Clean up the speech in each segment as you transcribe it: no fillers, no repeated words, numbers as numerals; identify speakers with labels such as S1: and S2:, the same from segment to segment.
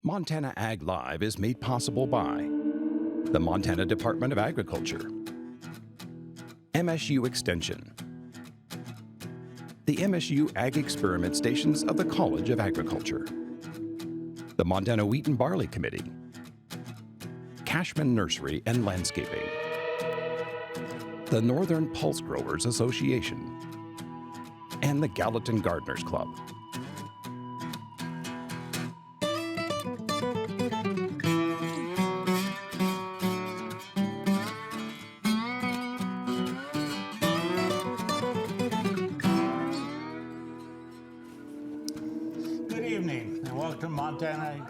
S1: Montana Ag Live is made possible by the Montana Department of Agriculture, MSU Extension, the MSU Ag Experiment Stations of the College of Agriculture, the Montana Wheat and Barley Committee, Cashman Nursery and Landscaping, the Northern Pulse Growers Association, and the Gallatin Gardeners Club.
S2: Good evening and welcome to Montana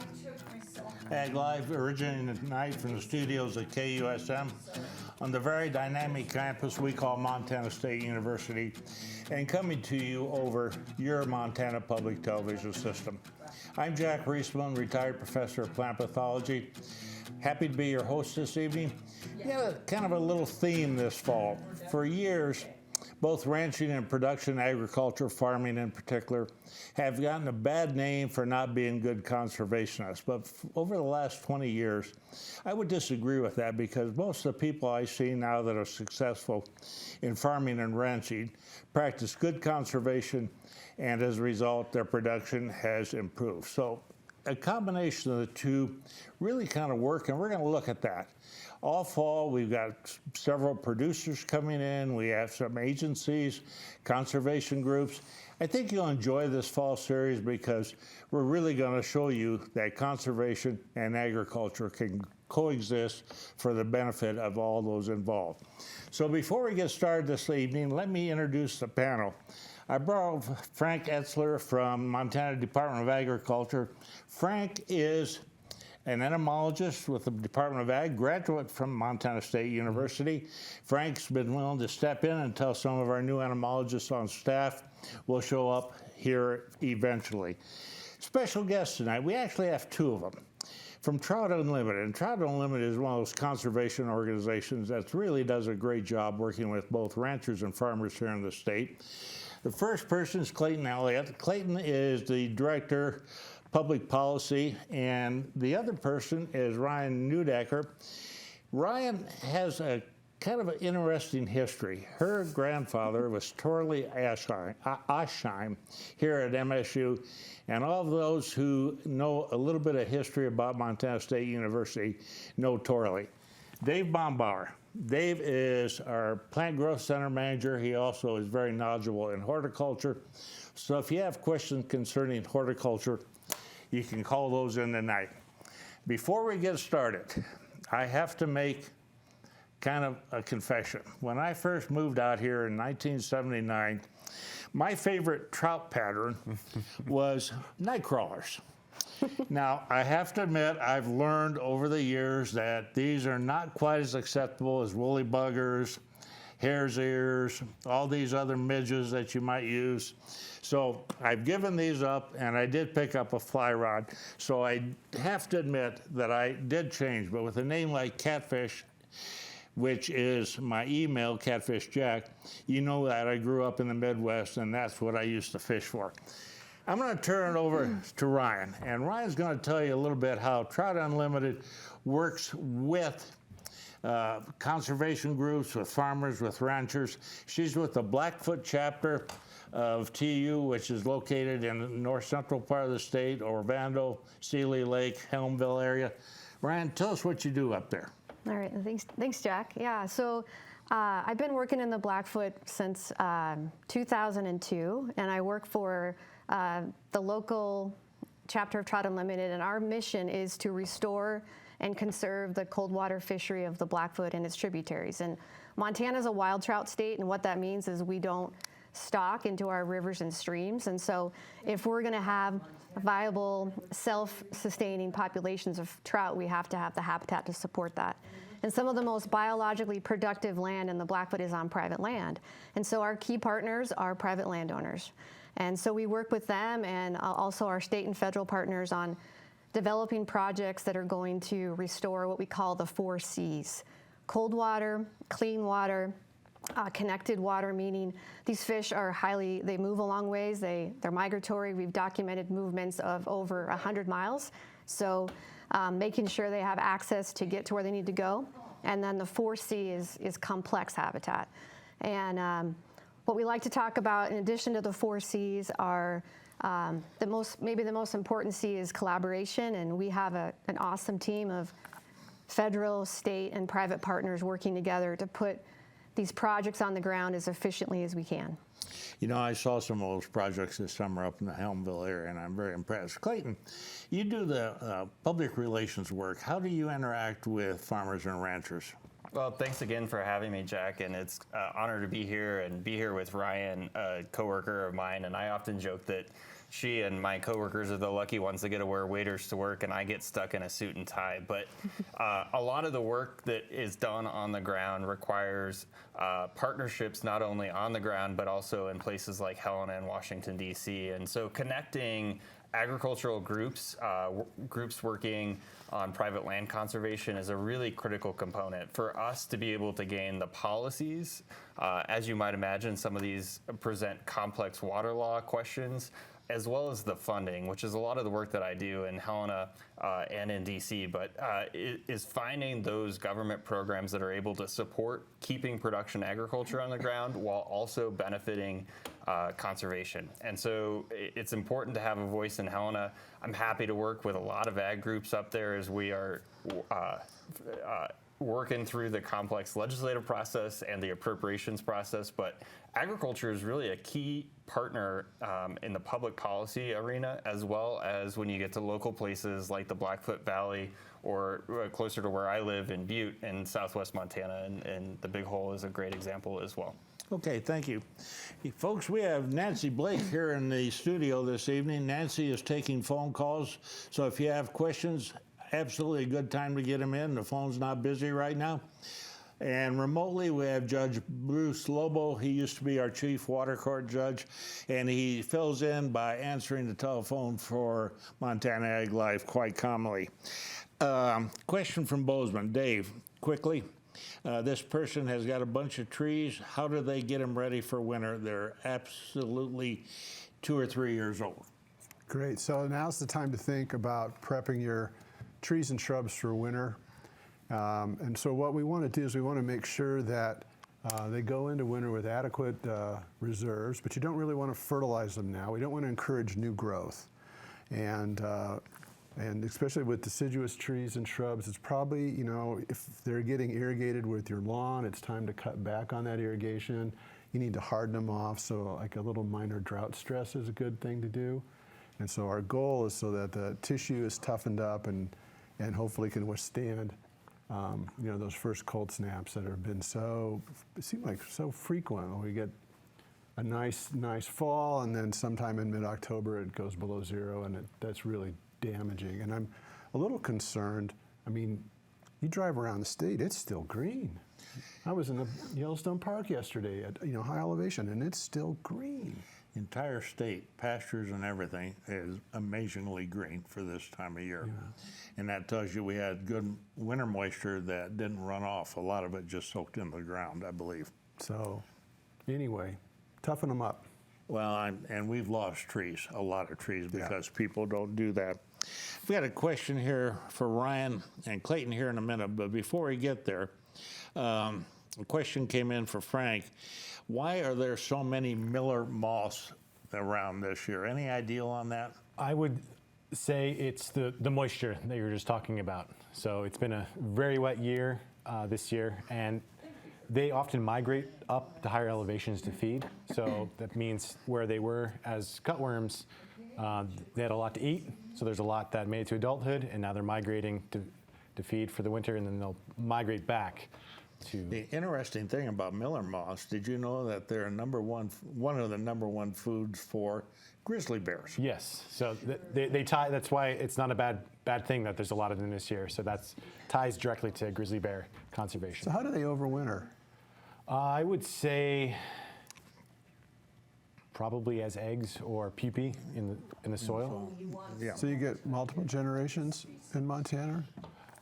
S2: Ag Live, originating tonight from the studios at KUSM on the very dynamic campus we call Montana State University, and coming to you over your Montana Public Television system. I'm Jack Reisman, retired professor of plant pathology. Happy to be your host this evening. We have a kind of a little theme this fall. For years, both ranching and production agriculture, farming in particular, have gotten a bad name for not being good conservationists. But over the last 20 years, I would disagree with that, because most of the people I see now that are successful in farming and ranching practice good conservation, and as a result, their production has improved. So a combination of the two really kind of work, and we're going to look at that. All fall, we've got several producers coming in. We have some agencies, conservation groups. I think you'll enjoy this fall series because we're really going to show you that conservation and agriculture can coexist for the benefit of all those involved. So before we get started this evening, let me introduce the panel. I brought Frank Etzler from Montana Department of Agriculture. Frank is an entomologist with the Department of Ag, graduate from Montana State University. Frank's been willing to step in until some of our new entomologists on staff will show up here eventually. Special guests tonight, we actually have two of them. From Trout Unlimited, and Trout Unlimited is one of those conservation organizations that really does a great job working with both ranchers and farmers here in the state. The first person is Clayton Elliott. Clayton is the director public policy, and the other person is Ryan Neudecker. Ryan has a kind of an interesting history. Her grandfather was Torley Aschheim here at MSU, and all of those who know a little bit of history about Montana State University know Torley. Dave Bombauer. Dave is our plant growth center manager. He also is very knowledgeable in horticulture. So if you have questions concerning horticulture, you can call those in tonight. Before we get started, I have to make kind of a confession. When I first moved out here in 1979, my favorite trout pattern was night crawlers. Now, I have to admit, I've learned over the years that these are not quite as acceptable as woolly buggers, hare's ears, all these other midges that you might use. So I've given these up, and I did pick up a fly rod. So I have to admit that I did change, but with a name like Catfish, which is my email, Catfish Jack, you know that I grew up in the Midwest, and that's what I used to fish for. I'm going to turn it over to Ryan, and Ryan's going to tell you a little bit how Trout Unlimited works with conservation groups, with farmers, with ranchers. She's with the Blackfoot chapter of TU, which is located in the north central part of the state, Orlando, Seeley Lake, Helmville area. Ryan, tell us what you do up there.
S3: All right, thanks, Jack. Yeah, so I've been working in the Blackfoot since 2002, and I work for the local chapter of Trout Unlimited, and our mission is to restore and conserve the cold water fishery of the Blackfoot and its tributaries. And Montana's a wild trout state, and what that means is we don't stock into our rivers and streams. And so if we're going to have viable, self-sustaining populations of trout, we have to have the habitat to support that. And some of the most biologically productive land in the Blackfoot is on private land. And so our key partners are private landowners. And so we work with them and also our state and federal partners on developing projects that are going to restore what we call the 4 Cs: cold water, clean water, connected water, meaning these fish are they move a long ways, they're migratory. We've documented movements of over 100 miles. So making sure they have access to get to where they need to go. And then the 4C is complex habitat. And what we like to talk about in addition to the 4Cs are maybe the most important C is collaboration. And we have an awesome team of federal, state, and private partners working together to put these projects on the ground as efficiently as we can.
S2: You know, I saw some of those projects this summer up in the Helmville area, and I'm very impressed. Clayton, you do the public relations work. How do you interact with farmers and ranchers?
S4: Well, thanks again for having me, Jack, and it's an honor to be here and be here with Ryan, a coworker of mine, and I often joke that she and my coworkers are the lucky ones that get to wear waders to work, and I get stuck in a suit and tie. But a lot of the work that is done on the ground requires partnerships not only on the ground, but also in places like Helena and Washington, D.C. And so connecting agricultural groups, groups working on private land conservation is a really critical component for us to be able to gain the policies. As you might imagine, some of these present complex water law questions, as well as the funding, which is a lot of the work that I do in Helena and in DC, but is finding those government programs that are able to support keeping production agriculture on the ground while also benefiting conservation. And so it's important to have a voice in Helena. I'm happy to work with a lot of ag groups up there as we are working through the complex legislative process and the appropriations process, but agriculture is really a key partner in the public policy arena, as well as when you get to local places like the Blackfoot Valley or closer to where I live in Butte in southwest Montana, and the Big Hole is a great example as well.
S2: Okay, thank you. Folks, we have Nancy Blake here in the studio this evening. Nancy is taking phone calls, so if you have questions, absolutely a good time to get them in. The phone's not busy right now. And remotely, we have Judge Bruce Lobo. He used to be our chief water court judge, and he fills in by answering the telephone for Montana Ag Life quite commonly. Question from Bozeman. Dave, quickly. This person has got a bunch of trees. How do they get them ready for winter? They're absolutely 2 or 3 years old.
S5: Great. So now's the time to think about prepping your trees and shrubs for winter. And so what we want to do is we want to make sure that they go into winter with adequate reserves, but you don't really want to fertilize them now. We don't want to encourage new growth. And especially with deciduous trees and shrubs, it's probably, you know, if they're getting irrigated with your lawn, it's time to cut back on that irrigation. You need to harden them off, so like a little minor drought stress is a good thing to do. And so our goal is so that the tissue is toughened up and hopefully can withstand you know, those first cold snaps that have been it seems like so frequent. We get a nice fall, and then sometime in mid-October it goes below zero, and that's really damaging. And I'm a little concerned. I mean, you drive around the state, it's still green. I was in the Yellowstone Park yesterday at, you know, high elevation, and it's still green.
S2: Entire state, pastures and everything, is amazingly green for this time of year. Yeah. And that tells you we had good winter moisture that didn't run off. A lot of it just soaked into the ground, I believe.
S5: So anyway, toughen them up.
S2: Well, and we've lost trees, a lot of trees, because people don't do that. We got a question here for Ryan and Clayton here in a minute, but before we get there, a question came in for Frank. Why are there so many Miller moths around this year? Any idea on that?
S6: I would say it's the moisture that you were just talking about. So it's been a very wet year this year, and they often migrate up to higher elevations to feed. So that means where they were as cutworms, they had a lot to eat. So there's a lot that made it to adulthood, and now they're migrating to feed for the winter, and then they'll migrate back.
S2: The interesting thing about Miller moths, did you know that they're one of the number one foods for grizzly bears?
S6: Yes, so they tie. That's why it's not a bad thing that there's a lot of them this year. So that's ties directly to grizzly bear conservation.
S5: So how do they overwinter?
S6: I would say probably as eggs or pupae in the soil.
S2: Yeah.
S5: So you get multiple generations in Montana?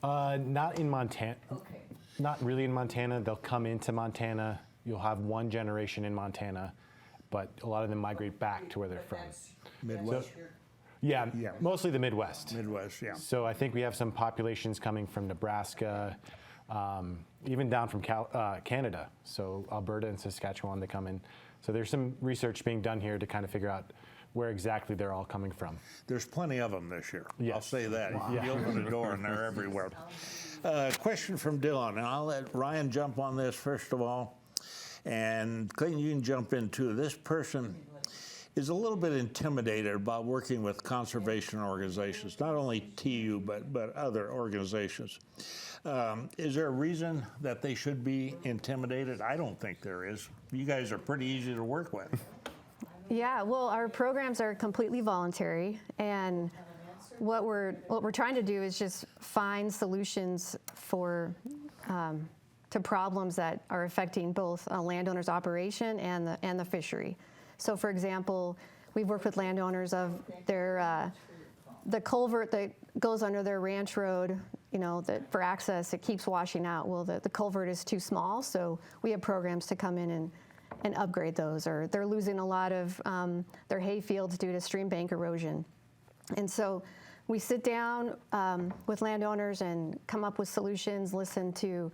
S6: Not in Montana.
S7: Okay.
S6: Not really in Montana. They'll come into Montana you'll have one generation in Montana, but a lot of them migrate back to where they're from.
S2: Midwest?
S6: Yeah,
S2: Yeah.
S6: mostly the Midwest.
S2: Midwest, yeah.
S6: So I think we have some populations coming from Nebraska, even down from Canada. So Alberta and Saskatchewan, they come in. So there's some research being done here to kind of figure out where exactly they're all coming from.
S2: There's plenty of them this year.
S6: Yes.
S2: I'll say that.
S6: Yeah.
S2: You open the door and they're everywhere. Question from Dylan, and I'll let Ryan jump on this first of all. And Clayton, you can jump in too. This person is a little bit intimidated about working with conservation organizations, not only TU, but other organizations. Is there a reason that they should be intimidated? I don't think there is. You guys are pretty easy to work with.
S3: Yeah, well, our programs are completely voluntary, and what we're trying to do is just find solutions for to problems that are affecting both a landowner's operation and the fishery. So, for example, we've worked with landowners of their the culvert that goes under their ranch road. You know, that for access, it keeps washing out. Well, the culvert is too small, so we have programs to come in and upgrade those, or they're losing a lot of their hay fields due to stream bank erosion. And so we sit down with landowners and come up with solutions, listen to,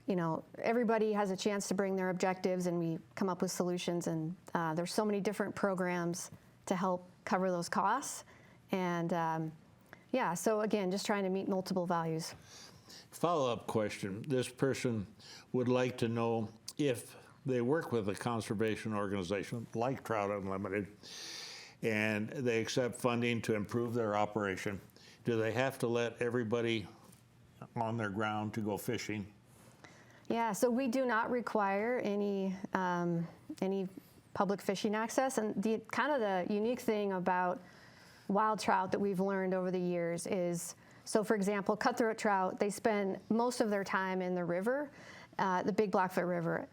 S3: you know, everybody has a chance to bring their objectives, and we come up with solutions. And there's so many different programs to help cover those costs. And yeah, so again, just trying to meet multiple values.
S2: Follow-up question. This person would like to know if they work with a conservation organization like Trout Unlimited, and they accept funding to improve their operation. Do they have to let everybody on their ground to go fishing?
S3: Yeah, so we do not require any public fishing access, and the kind of the unique thing about wild trout that we've learned over the years is, so for example, cutthroat trout, they spend most of their time in the river, the Big Blackfoot River.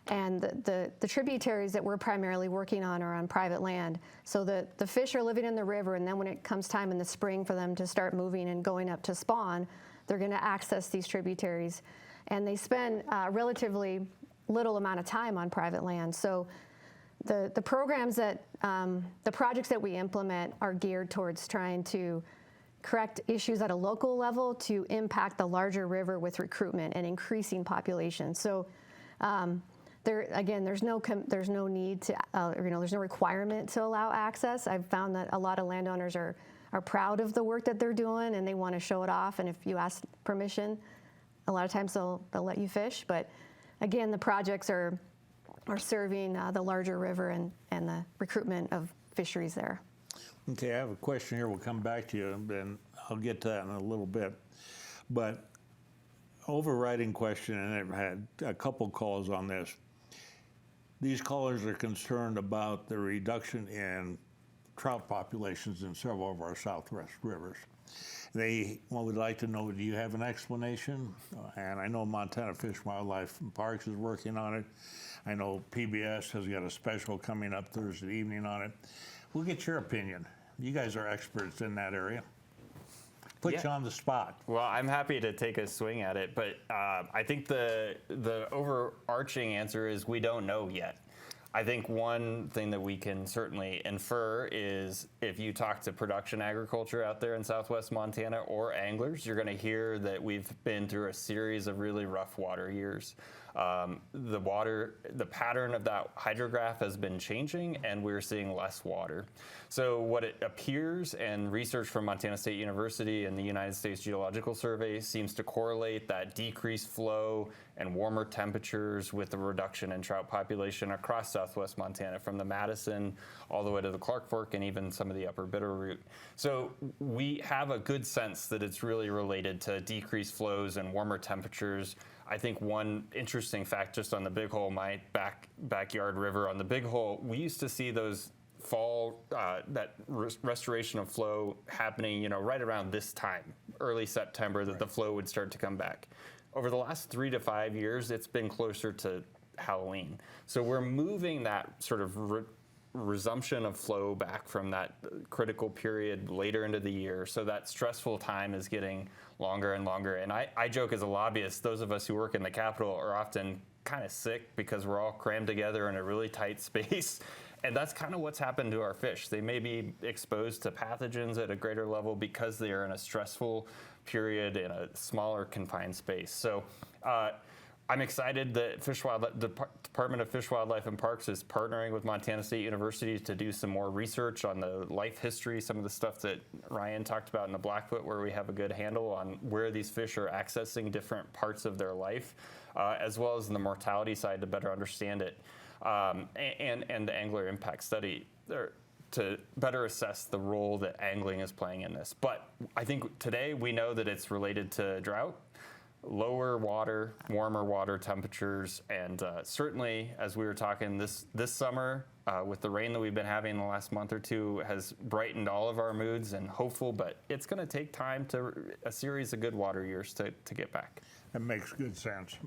S3: And the tributaries that we're primarily working on are on private land. So the fish are living in the river, and then when it comes time in the spring for them to start moving and going up to spawn, they're going to access these tributaries. And they spend a relatively little amount of time on private land. So the programs that, the projects that we implement are geared towards trying to correct issues at a local level to impact the larger river with recruitment and increasing population. So there's no need to, there's no requirement to allow access. I've found that a lot of landowners are proud of the work that they're doing, and they want to show it off. And if you ask permission, a lot of times they'll let you fish. But again, the projects are serving the larger river and the recruitment of fisheries there.
S2: Okay, I have a question here. We'll come back to you, and I'll get to that in a little bit. But overriding question, and I've had a couple calls on this. These callers are concerned about the reduction in trout populations in several of our southwest rivers. They would like to know, do you have an explanation? And I know Montana Fish, Wildlife and Parks is working on it. I know PBS has got a special coming up Thursday evening on it. We'll get your opinion. You guys are experts in that area. Put you on the spot.
S4: Well, I'm happy to take a swing at it, but I think the overarching answer is we don't know yet. I think one thing that we can certainly infer is if you talk to production agriculture out there in southwest Montana or anglers, you're going to hear that we've been through a series of really rough water years. The pattern of that hydrograph has been changing, and we're seeing less water. So what it appears, and research from Montana State University and the United States Geological Survey seems to correlate that decreased flow and warmer temperatures with the reduction in trout population across southwest Montana, from the Madison all the way to the Clark Fork and even some of the upper Bitterroot. So we have a good sense that it's really related to decreased flows and warmer temperatures. I think one interesting fact just on the Big Hole, my backyard river on the Big Hole, we used to see those fall, that restoration of flow happening, right around this time, early September, that the flow would start to come back. Over the last 3 to 5 years, it's been closer to Halloween. So we're moving that sort of resumption of flow back from that critical period later into the year. So that stressful time is getting longer and longer. And I joke as a lobbyist, those of us who work in the Capitol are often kind of sick because we're all crammed together in a really tight space. And that's kind of what's happened to our fish. They may be exposed to pathogens at a greater level because they are in a stressful period in a smaller confined space. So I'm excited that the Department of Fish, Wildlife, and Parks is partnering with Montana State University to do some more research on the life history, some of the stuff that Ryan talked about in the Blackfoot, where we have a good handle on where these fish are accessing different parts of their life, as well as in the mortality side to better understand it, and the angler impact study to better assess the role that angling is playing in this. But I think today we know that it's related to drought, lower water, warmer water temperatures, and certainly, as we were talking this summer, with the rain that we've been having in the last month or two, has brightened all of our moods and hopeful, but it's going to take time a series of good water years to get back.
S2: That makes good sense.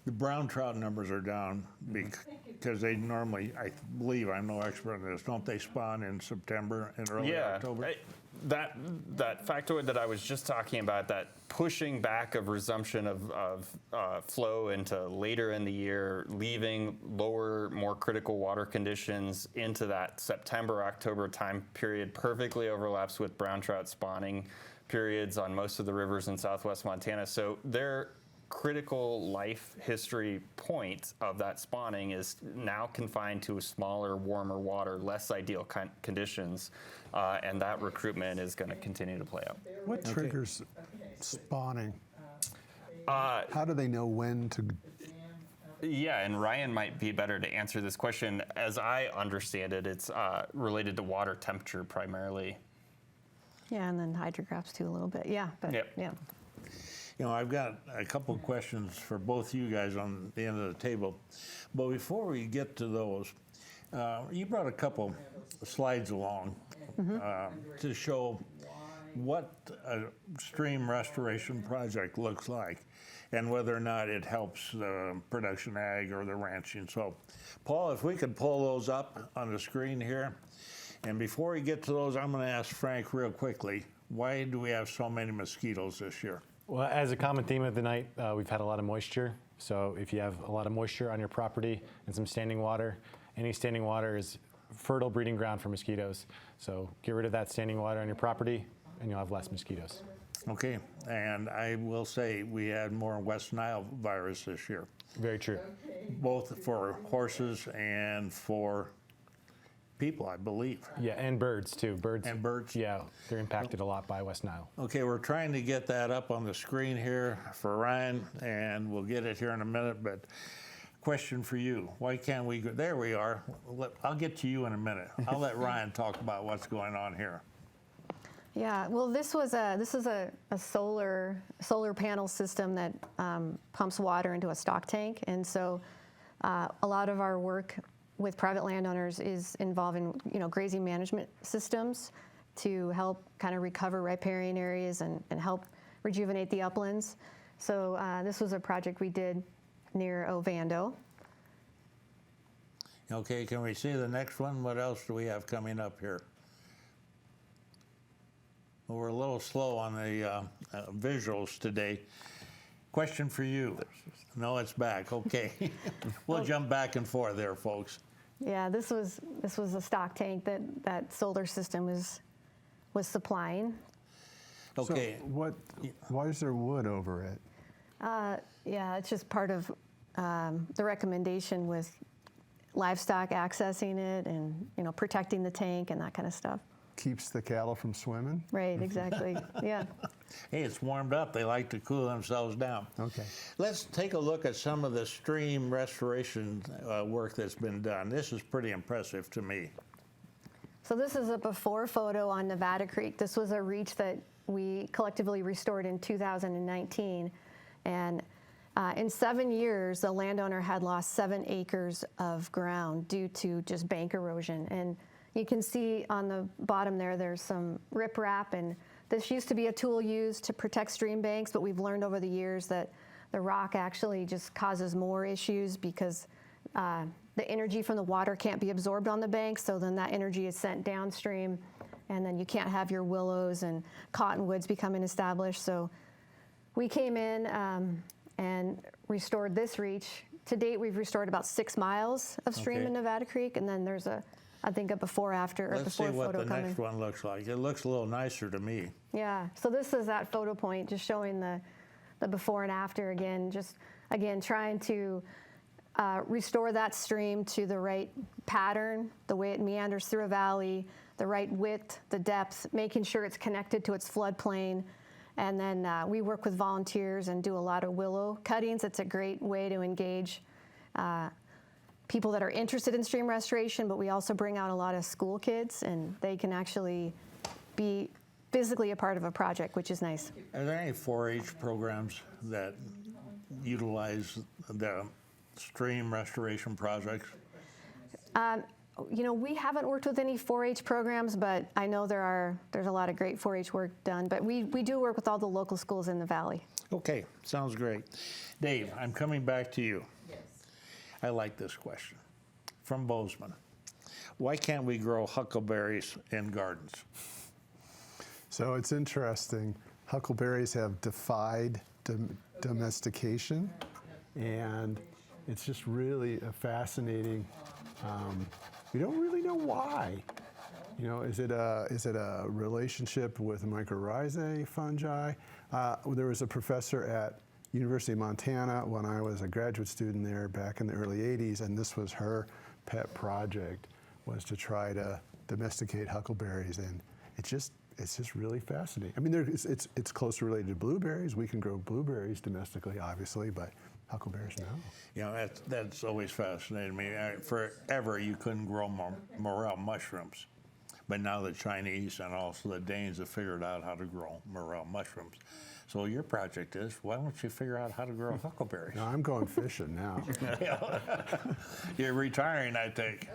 S2: The brown trout numbers are down because they normally, I believe, I'm no expert on this, don't they spawn in September and early October?
S4: That factoid that I was just talking about, that pushing back of resumption of flow into later in the year, leaving lower, more critical water conditions into that September-October time period, perfectly overlaps with brown trout spawning periods on most of the rivers in southwest Montana. So their critical life history point of that spawning is now confined to smaller, warmer water, less ideal conditions, and that recruitment is going to continue to play out.
S5: What triggers spawning? How do they know when to?
S4: Yeah, and Ryan might be better to answer this question. As I understand it, it's related to water temperature primarily.
S3: Yeah, and then hydrographs too a little bit. Yeah, but
S4: Yep.
S3: yeah.
S2: You know, I've got a couple of questions for both you guys on the end of the table. But before we get to those, you brought a couple slides along to show what a stream restoration project looks like and whether or not it helps the production ag or the ranching. So, Paul, if we could pull those up on the screen here. And before we get to those, I'm going to ask Frank real quickly, why do we have so many mosquitoes this year?
S6: Well, as a common theme of the night, we've had a lot of moisture. So if you have a lot of moisture on your property and some standing water, any standing water is fertile breeding ground for mosquitoes. So get rid of that standing water on your property and you'll have less mosquitoes.
S2: Okay, and I will say we had more West Nile virus this year,
S6: Very true.
S2: both for horses and for people, I believe.
S6: Yeah, and birds too. Birds.
S2: And birds?
S6: Yeah, they're impacted a lot by West Nile.
S2: Okay, we're trying to get that up on the screen here for Ryan, and we'll get it here in a minute, but question for you. Why can't we go? There we are. I'll get to you in a minute. I'll let Ryan talk about what's going on here.
S3: Yeah, well, this is a solar panel system that pumps water into a stock tank, and so a lot of our work with private landowners is involving grazing management systems to help kind of recover riparian areas and help rejuvenate the uplands. So this was a project we did near Ovando.
S2: Okay, can we see the next one? What else do we have coming up here? Well, we're a little slow on the visuals today. Question for you. No, it's back. Okay. We'll jump back and forth there, folks.
S3: Yeah, this was a stock tank that solar system was supplying.
S2: Okay.
S5: So why is there wood over it?
S3: Yeah, it's just part of the recommendation with livestock accessing it and protecting the tank and that kind of stuff.
S5: Keeps the cattle from swimming?
S3: Right, exactly. Yeah.
S2: Hey, it's warmed up. They like to cool themselves down.
S5: Okay.
S2: Let's take a look at some of the stream restoration work that's been done. This is pretty impressive to me.
S3: So this is a before photo on Nevada Creek. This was a reach that we collectively restored in 2019. And in 7 years, the landowner had lost 7 acres of ground due to just bank erosion. And you can see on the bottom there's some riprap, and this used to be a tool used to protect stream banks, but we've learned over the years that the rock actually just causes more issues because the energy from the water can't be absorbed on the bank, so then that energy is sent downstream, and then you can't have your willows and cottonwoods becoming established. So we came in and restored this reach to date, we've restored about 6 miles of stream
S2: Okay.
S3: in Nevada Creek, and then there's I think a before after or
S2: Let's see
S3: before
S2: what
S3: photo
S2: the
S3: coming.
S2: next one looks like. It looks a little nicer to me.
S3: Yeah, so this is that photo point, just showing the before and after again, just again trying to restore that stream to the right pattern, the way it meanders through a valley, the right width, the depth, making sure it's connected to its floodplain. And then we work with volunteers and do a lot of willow cuttings. It's a great way to engage people that are interested in stream restoration, but we also bring out a lot of school kids, and they can actually be physically a part of a project, which is nice.
S2: Are there any 4-H programs that utilize the stream restoration projects?
S3: You know, we haven't worked with any 4-H programs, but I know there's a lot of great 4-H work done. But we do work with all the local schools in the valley.
S2: Okay, sounds great. Dave, I'm coming back to you.
S7: Yes.
S2: I like this question. From Bozeman. Why can't we grow huckleberries in gardens?
S5: So it's interesting. Huckleberries have defied domestication, and it's just really a fascinating. We don't really know why. You know, is it a relationship with mycorrhizae fungi? There was a professor at University of Montana when I was a graduate student there back in the early 80s, and this was her pet project, was to try to domesticate huckleberries, and it's just really fascinating. I mean, it's closely related to blueberries. We can grow blueberries domestically, obviously, but huckleberries, no.
S2: You know, that's always fascinated me. Forever, you couldn't grow morel mushrooms. But now the Chinese and also the Danes have figured out how to grow morel mushrooms. So your project is, why don't you figure out how to grow huckleberries?
S5: No, I'm going fishing now.
S2: You're retiring, I think.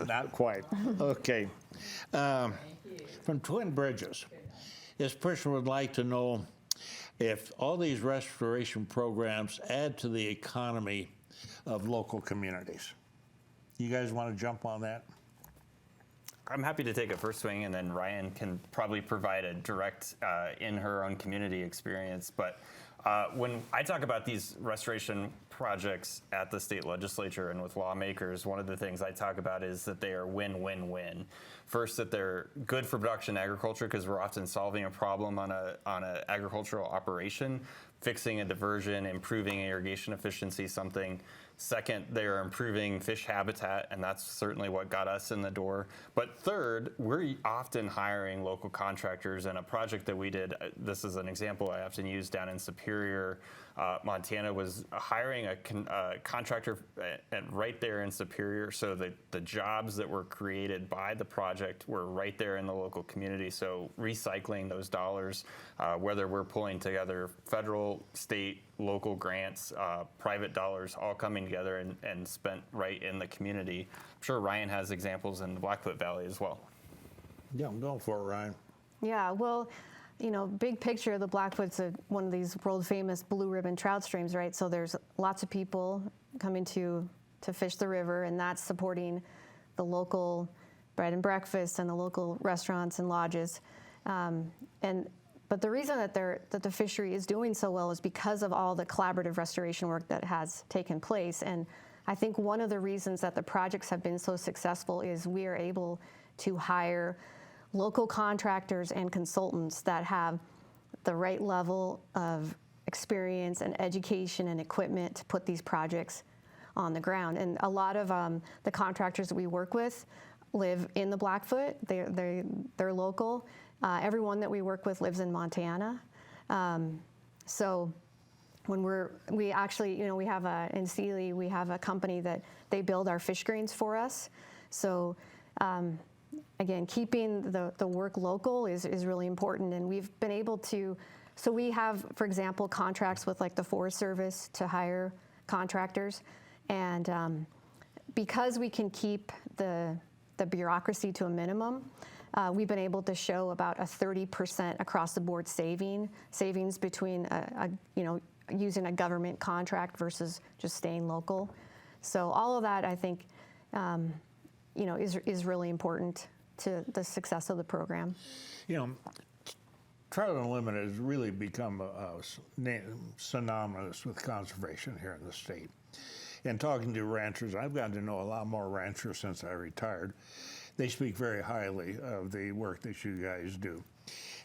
S2: Not quite. Okay. From Twin Bridges, this person would like to know if all these restoration programs add to the economy of local communities. You guys want to jump on that?
S4: I'm happy to take a first swing, and then Ryan can probably provide a direct in her own community experience. But when I talk about these restoration projects at the state legislature and with lawmakers, one of the things I talk about is that they are win-win-win. First, that they're good for production agriculture because we're often solving a problem on an agricultural operation, fixing a diversion, improving irrigation efficiency, something. Second, they're improving fish habitat, and that's certainly what got us in the door. But third, we're often hiring local contractors, and a project that we did, this is an example I often use down in Superior, Montana, was hiring a contractor right there in Superior, so the jobs that were created by the project were right there in the local community. So recycling those dollars, whether we're pulling together federal, state, local grants, private dollars, all coming together and spent right in the community. I'm sure Ryan has examples in the Blackfoot Valley as well.
S2: Yeah, I'm going for it, Ryan.
S3: Yeah, well, you know, big picture, the Blackfoot's one of these world famous blue ribbon trout streams, right? So there's lots of people coming to fish the river, and that's supporting the local bread and breakfast and the local restaurants and lodges. But the reason that the fishery is doing so well is because of all the collaborative restoration work that has taken place. And I think one of the reasons that the projects have been so successful is we are able to hire local contractors and consultants that have the right level of experience and education and equipment to put these projects on the ground. And a lot of the contractors that we work with live in the Blackfoot. They're local. Everyone that we work with lives in Montana. So when we actually, you know, we have in Sealy, we have a company that they build our fish screens for us. So again, keeping the work local is really important, and we've been able to. So we have, for example, contracts with like the Forest Service to hire contractors, and because we can keep the bureaucracy to a minimum, we've been able to show about a 30% across the board savings between using a government contract versus just staying local. So all of that, I think, is really important to the success of the program.
S2: You know, Trout Unlimited has really become synonymous with conservation here in the state. And talking to ranchers, I've gotten to know a lot more ranchers since I retired. They speak very highly of the work that you guys do.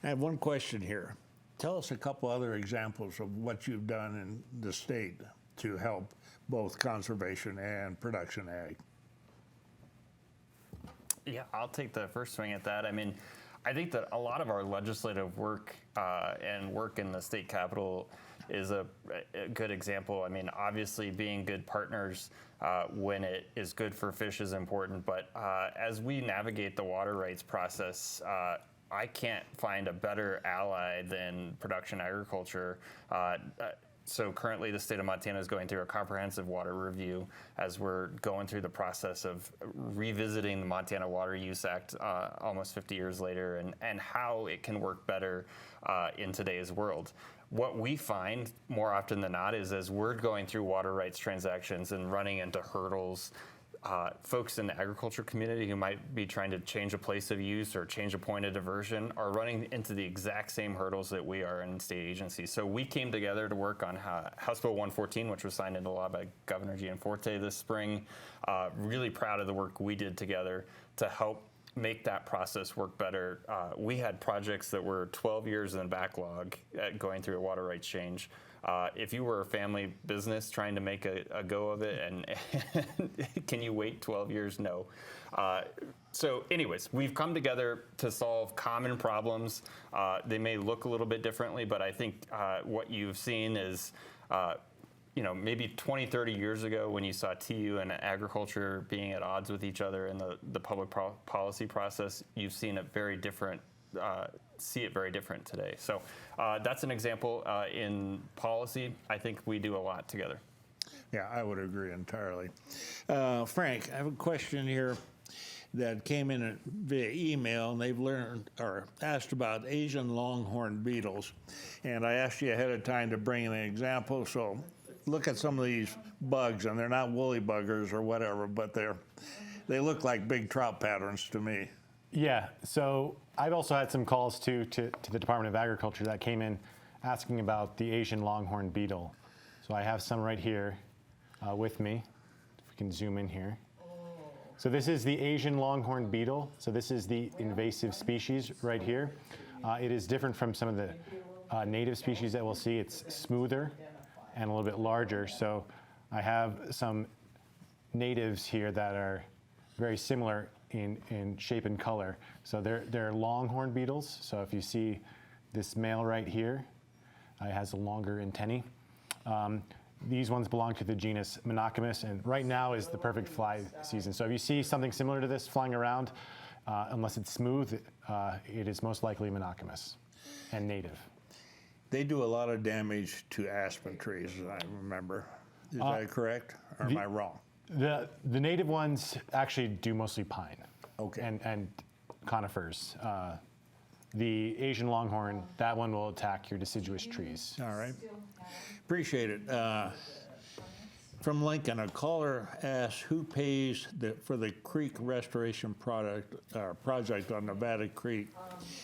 S2: I have one question here. Tell us a couple other examples of what you've done in the state to help both conservation and production ag.
S4: Yeah, I'll take the first swing at that. I mean, I think that a lot of our legislative work and work in the state capitol is a good example. I mean, obviously being good partners when it is good for fish is important, but as we navigate the water rights process, I can't find a better ally than production agriculture. So currently the state of Montana is going through a comprehensive water review as we're going through the process of revisiting the Montana Water Use Act almost 50 years later and how it can work better in today's world. What we find more often than not is as we're going through water rights transactions and running into hurdles, folks in the agriculture community who might be trying to change a place of use or change a point of diversion are running into the exact same hurdles that we are in state agencies. So we came together to work on House Bill 114, which was signed into law by Governor Gianforte this spring. Really proud of the work we did together to help make that process work better. We had projects that were 12 years in backlog going through a water rights change. If you were a family business trying to make a go of it, and can you wait 12 years? No. So anyways, we've come together to solve common problems. They may look a little bit differently, but I think what you've seen is maybe 20, 30 years ago when you saw TU and agriculture being at odds with each other in the public policy process, you've seen it very different. See it very different today. So that's an example. In policy, I think we do a lot together.
S2: Yeah, I would agree entirely. Frank, I have a question here that came in via email, and they've learned or asked about Asian longhorn beetles. And I asked you ahead of time to bring in an example. So look at some of these bugs, and they're not woolly buggers or whatever, but they look like big trout patterns to me.
S6: Yeah, so I've also had some calls to the Department of Agriculture that came in asking about the Asian longhorn beetle. So I have some right here with me. If we can zoom in here. So this is the Asian longhorn beetle. So this is the invasive species right here. It is different from some of the native species that we'll see. It's smoother and a little bit larger. So I have some natives here that are very similar in shape and color. So they're longhorn beetles. So if you see this male right here, it has a longer antennae. These ones belong to the genus Monocamus, and right now is the perfect fly season. So if you see something similar to this flying around, unless it's smooth, it is most likely Monocamus and native.
S2: They do a lot of damage to aspen trees, as I remember. Is that correct, or am I wrong?
S6: The native ones actually do mostly pine.
S2: Okay.
S6: And conifers. The Asian longhorn, that one will attack your deciduous trees.
S2: All right. Appreciate it. From Lincoln, a caller asked who pays for the creek restoration project on Nevada Creek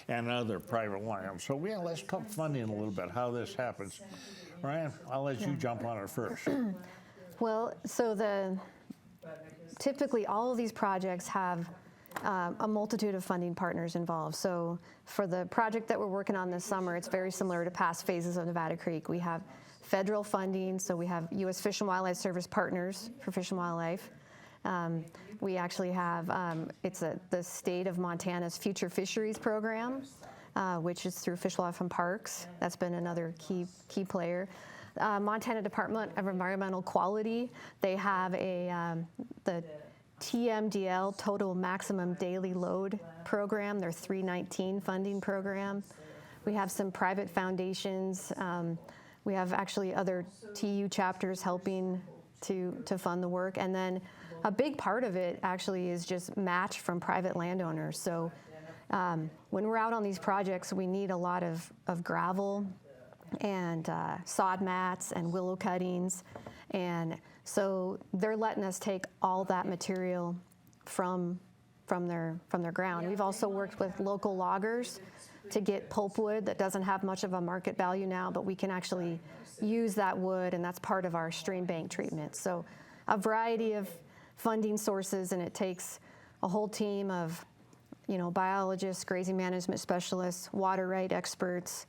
S2: and other private lands. So let's talk funding a little bit, how this happens. Ryan, I'll let you jump on it first.
S3: Well, so typically all of these projects have a multitude of funding partners involved. So for the project that we're working on this summer, it's very similar to past phases of Nevada Creek. We have federal funding, so we have U.S. Fish and Wildlife Service partners for Fish and Wildlife. We actually have, the state of Montana's Future Fisheries Program, which is through Fish, Wildlife, and Parks. That's been another key player. Montana Department of Environmental Quality, they have the TMDL, Total Maximum Daily Load program, their 319 funding program. We have some private foundations. We have actually other TU chapters helping to fund the work. And then a big part of it actually is just match from private landowners. So when we're out on these projects, we need a lot of gravel and sod mats and willow cuttings. And so they're letting us take all that material from their ground. We've also worked with local loggers to get pulpwood that doesn't have much of a market value now, but we can actually use that wood, and that's part of our stream bank treatment. So a variety of funding sources, and it takes a whole team of, biologists, grazing management specialists, water right experts,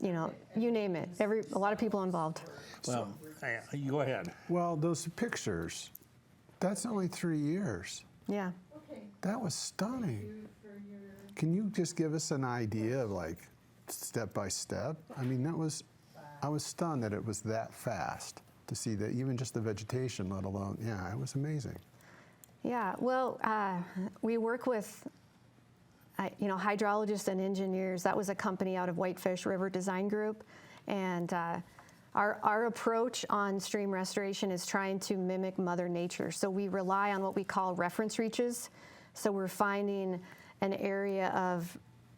S3: you name it. A lot of people involved.
S2: Well, you go ahead.
S5: Well, those pictures, that's only 3 years.
S3: Yeah.
S5: That was stunning. Can you just give us an idea of like step by step? I mean, I was stunned that it was that fast to see that even just the vegetation, let alone, yeah, it was amazing.
S3: Yeah, well, we work with, hydrologists and engineers. That was a company out of Whitefish River Design Group. And our approach on stream restoration is trying to mimic Mother Nature. So we rely on what we call reference reaches. So we're finding an area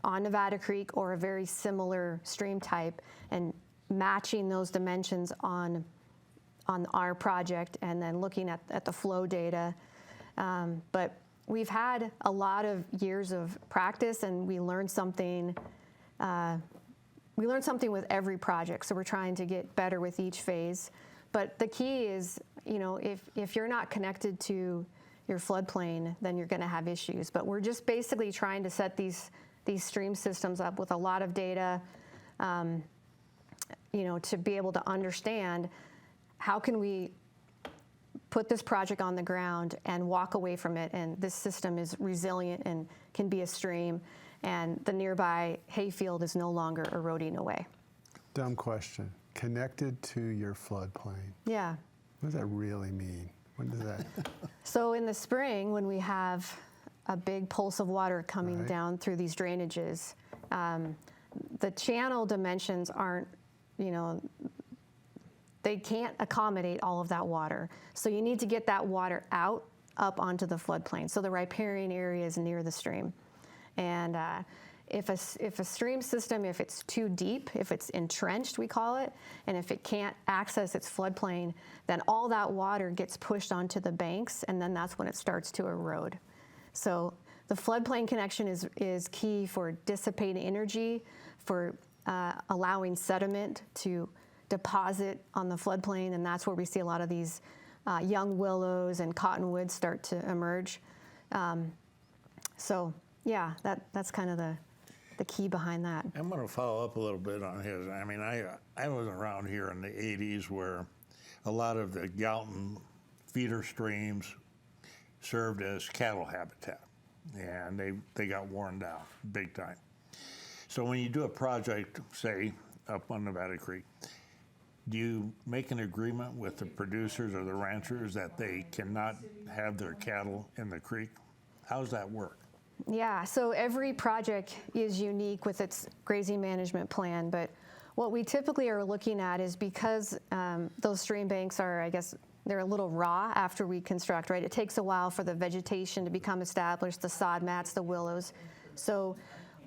S3: on Nevada Creek or a very similar stream type and matching those dimensions on our project and then looking at the flow data. But we've had a lot of years of practice, and we learned something. We learn something with every project, so we're trying to get better with each phase. But the key is, if you're not connected to your floodplain, then you're going to have issues. But we're just basically trying to set these stream systems up with a lot of data, to be able to understand how can we put this project on the ground and walk away from it, and this system is resilient and can be a stream, and the nearby hayfield is no longer eroding away.
S5: Dumb question. Connected to your floodplain.
S3: Yeah.
S5: What does that really mean? When does that?
S3: So in the spring, when we have a big pulse of water coming
S5: Right.
S3: down through these drainages, the channel dimensions aren't, they can't accommodate all of that water. So you need to get that water up onto the floodplain. So the riparian area is near the stream. And if a stream system, if it's too deep, if it's entrenched, we call it, and if it can't access its floodplain, then all that water gets pushed onto the banks, and then that's when it starts to erode. So the floodplain connection is key for dissipating energy, for allowing sediment to deposit on the floodplain, and that's where we see a lot of these young willows and cottonwoods start to emerge. So yeah, that's kind of the key behind that.
S2: I'm going to follow up a little bit on his. I mean, I was around here in the 80s where a lot of the Gallatin feeder streams served as cattle habitat, and they got worn down big time. So when you do a project, say, up on Nevada Creek, do you make an agreement with the producers or the ranchers that they cannot have their cattle in the creek? How does that work?
S3: Yeah, so every project is unique with its grazing management plan, but what we typically are looking at is because those stream banks are, I guess, they're a little raw after we construct, right? It takes a while for the vegetation to become established, the sod mats, the willows. So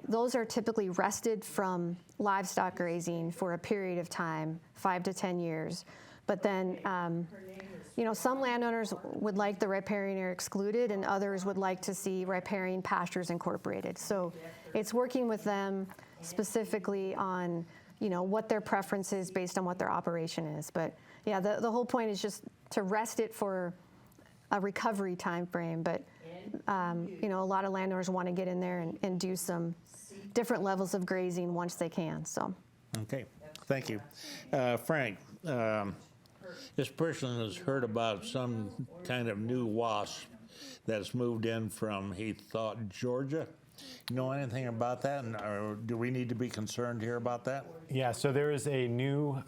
S3: those are typically rested from livestock grazing for a period of time, 5 to 10 years. But then, some landowners would like the riparian area excluded, and others would like to see riparian pastures incorporated. So it's working with them specifically on, what their preference is based on what their operation is. But yeah, the whole point is just to rest it for a recovery time frame. But a lot of landowners want to get in there and do some different levels of grazing once they can. So.
S2: Okay, thank you. Frank, this person has heard about some kind of new wasp that's moved in from, he thought, Georgia. You know anything about that, or do we need to be concerned here about that?
S6: Yeah, so there is a new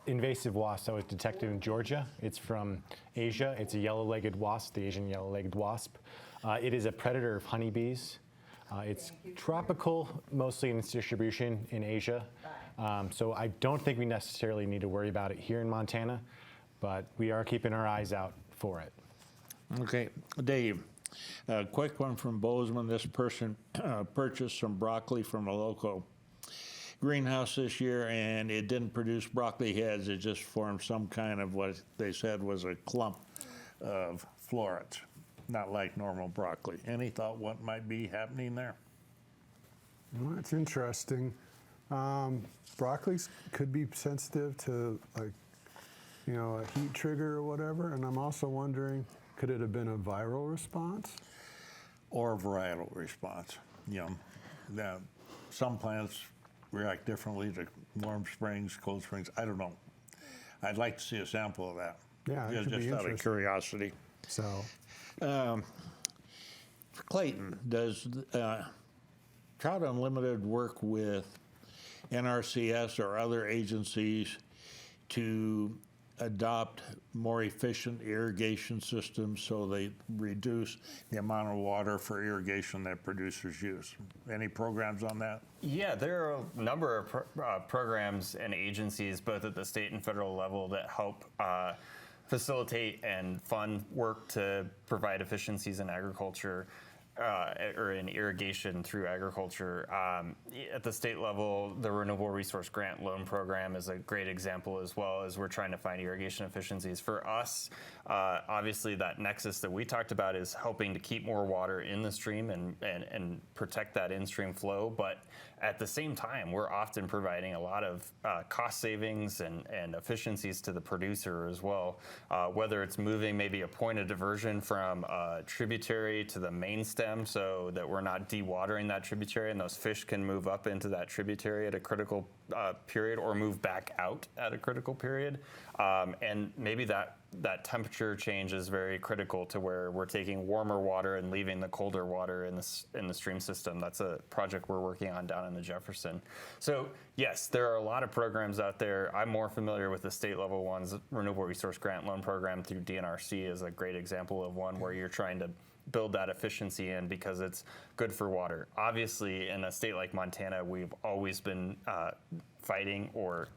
S6: invasive wasp that was detected in Georgia. It's from Asia. It's a yellow-legged wasp, the Asian yellow-legged wasp. It is a predator of honeybees. It's tropical, mostly in its distribution in Asia. So I don't think we necessarily need to worry about it here in Montana, but we are keeping our eyes out for it.
S2: Okay, Dave, a quick one from Bozeman. This person purchased some broccoli from a local greenhouse this year, and it didn't produce broccoli heads. It just formed some kind of what they said was a clump of florets, not like normal broccoli. Any thought what might be happening there?
S5: Well, that's interesting. Broccolis could be sensitive to like a heat trigger or whatever. And I'm also wondering, could it have been a viral response?
S2: Or varietal response. Now, some plants react differently to warm springs, cold springs. I don't know. I'd like to see a sample of that.
S5: Yeah, it could be
S2: just out of
S5: interesting.
S2: curiosity.
S5: So,
S2: Clayton, does Trout Unlimited work with NRCS or other agencies to adopt more efficient irrigation systems so they reduce the amount of water for irrigation that producers use? Any programs on that?
S4: Yeah, there are a number of programs and agencies, both at the state and federal level, that help facilitate and fund work to provide efficiencies in agriculture. Or in irrigation through agriculture. At the state level, the Renewable Resource Grant Loan Program is a great example, as well as we're trying to find irrigation efficiencies. For us, obviously that nexus that we talked about is helping to keep more water in the stream and protect that in-stream flow, but at the same time, we're often providing a lot of cost savings and efficiencies to the producer as well, whether it's moving maybe a point of diversion from a tributary to the main stem so that we're not dewatering that tributary and those fish can move up into that tributary at a critical period or move back out at a critical period. And maybe that temperature change is very critical to where we're taking warmer water and leaving the colder water in the stream system. That's a project we're working on down in the Jefferson. So yes, there are a lot of programs out there. I'm more familiar with the state level ones. Renewable Resource Grant Loan Program through DNRC is a great example of one where you're trying to build that efficiency in because it's good for water. Obviously, in a state like Montana, we've always been fighting or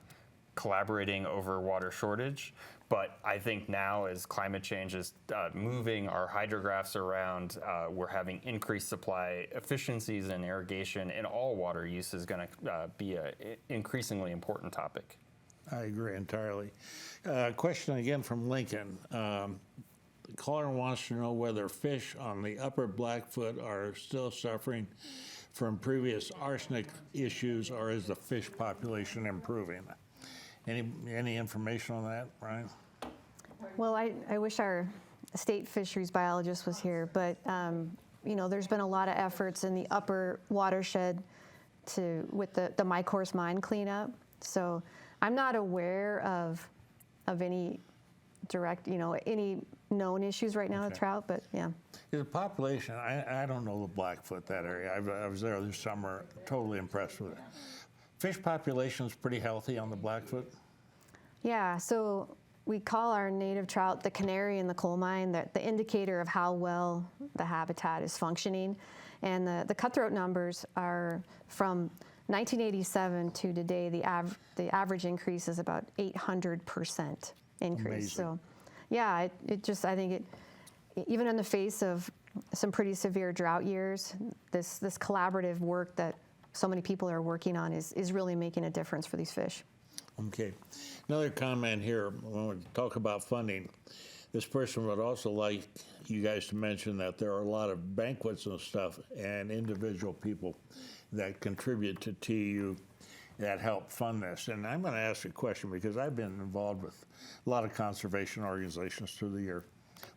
S4: collaborating over water shortage. But I think now as climate change is moving our hydrographs around, we're having increased supply efficiencies in irrigation, and all water use is going to be an increasingly important topic.
S2: I agree entirely. Question again from Lincoln. The caller wants to know whether fish on the upper Blackfoot are still suffering from previous arsenic issues, or is the fish population improving? Any information on that, Brian?
S3: Well, I wish our state fisheries biologist was here, but there's been a lot of efforts in the upper watershed with the Mycourse mine cleanup. So I'm not aware of any direct, any known issues right now with trout, but yeah.
S2: The population, I don't know the Blackfoot, that area. I was there this summer, totally impressed with it. Fish population's pretty healthy on the Blackfoot?
S3: Yeah, so we call our native trout the canary in the coal mine, the indicator of how well the habitat is functioning. And the cutthroat numbers are from 1987 to today, the average increase is about 800% increase.
S2: Amazing.
S3: So yeah, I think even in the face of some pretty severe drought years, this collaborative work that so many people are working on is really making a difference for these fish.
S2: Okay. Another comment here, when we talk about funding, this person would also like you guys to mention that there are a lot of banquets and stuff and individual people that contribute to TU that help fund this. And I'm going to ask a question because I've been involved with a lot of conservation organizations through the year.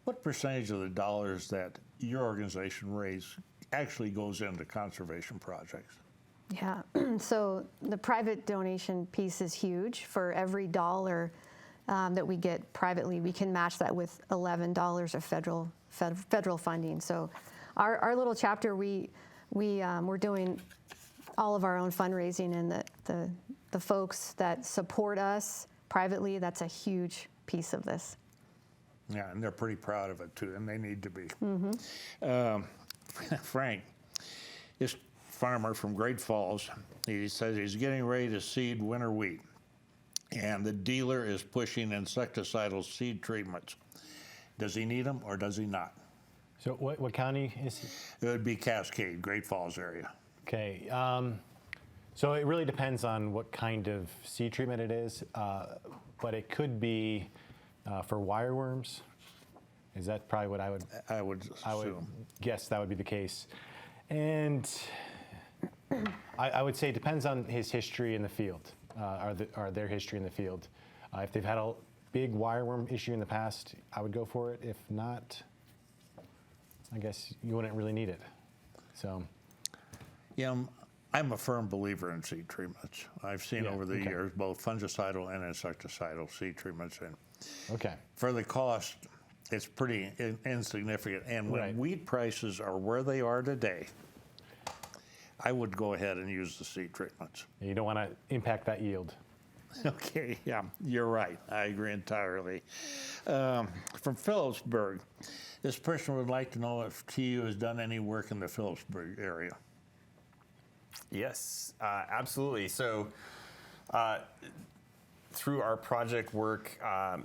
S2: What percentage of the dollars that your organization raises actually goes into conservation projects?
S3: Yeah, so the private donation piece is huge. For every dollar that we get privately, we can match that with $11 of federal funding. So our little chapter, we're doing all of our own fundraising, and the folks that support us privately, that's a huge piece of this.
S2: Yeah, and they're pretty proud of it too, and they need to be.
S3: Mm-hmm.
S2: Frank, this farmer from Great Falls, he says he's getting ready to seed winter wheat, and the dealer is pushing insecticidal seed treatments. Does he need them or does he not?
S6: So what county is he?
S2: It would be Cascade, Great Falls area.
S6: Okay. So it really depends on what kind of seed treatment it is, but it could be for wireworms. Is that probably what I would
S2: assume.
S6: Guess that would be the case. And I would say it depends on his history in the field, or their history in the field. If they've had big wireworm issue in the past, I would go for it. If not, I guess you wouldn't really need it. So,
S2: Yeah, I'm a firm believer in seed treatments. I've seen over the years both fungicidal and insecticidal seed treatments, and
S6: okay.
S2: for the cost, it's pretty insignificant. And when
S6: Right.
S2: wheat prices are where they are today, I would go ahead and use the seed treatments.
S6: You don't want to impact that yield.
S2: Okay, yeah, you're right. I agree entirely. From Phillipsburg, this person would like to know if TU has done any work in the Phillipsburg area.
S4: Yes, absolutely. So through our project work,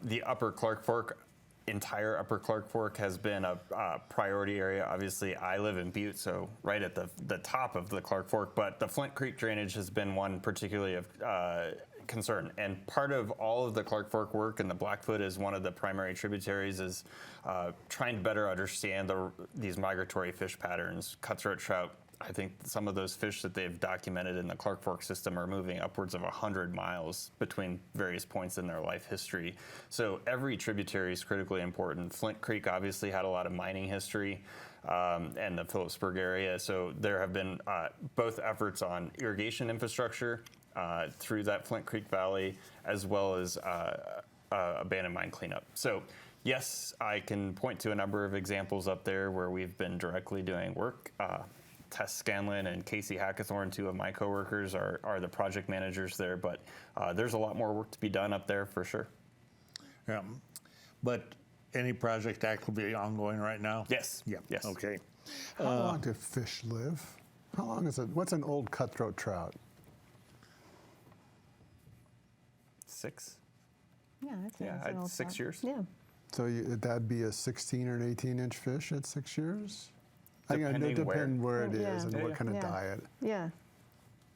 S4: the Upper Clark Fork, entire Upper Clark Fork has been a priority area. Obviously, I live in Butte, so right at the top of the Clark Fork, but the Flint Creek drainage has been one particularly of concern. And part of all of the Clark Fork work, and the Blackfoot is one of the primary tributaries, is trying to better understand these migratory fish patterns. Cutthroat trout, I think some of those fish that they've documented in the Clark Fork system are moving upwards of 100 miles between various points in their life history. So every tributary is critically important. Flint Creek obviously had a lot of mining history, and the Phillipsburg area. So there have been both efforts on irrigation infrastructure through that Flint Creek Valley, as well as abandoned mine cleanup. So yes, I can point to a number of examples up there where we've been directly doing work. Tess Scanlon and Casey Hackathorn, two of my coworkers, are the project managers there, but there's a lot more work to be done up there for sure.
S2: Yeah, but any project actively ongoing right now?
S4: Yes.
S2: Yeah.
S4: Yes.
S2: Okay.
S5: How long do fish live? How long is it? What's an old cutthroat trout?
S4: 6.
S3: Yeah, that's
S4: Yeah,
S3: that's an old
S4: 6
S3: spot.
S4: years.
S3: Yeah.
S5: So that'd be a 16 or an 18-inch fish at 6 years?
S4: Depending
S5: It depends where it
S3: Yeah.
S5: is and
S3: Yeah,
S5: what
S3: yeah.
S5: kind of
S3: Yeah.
S5: diet.
S3: Yeah.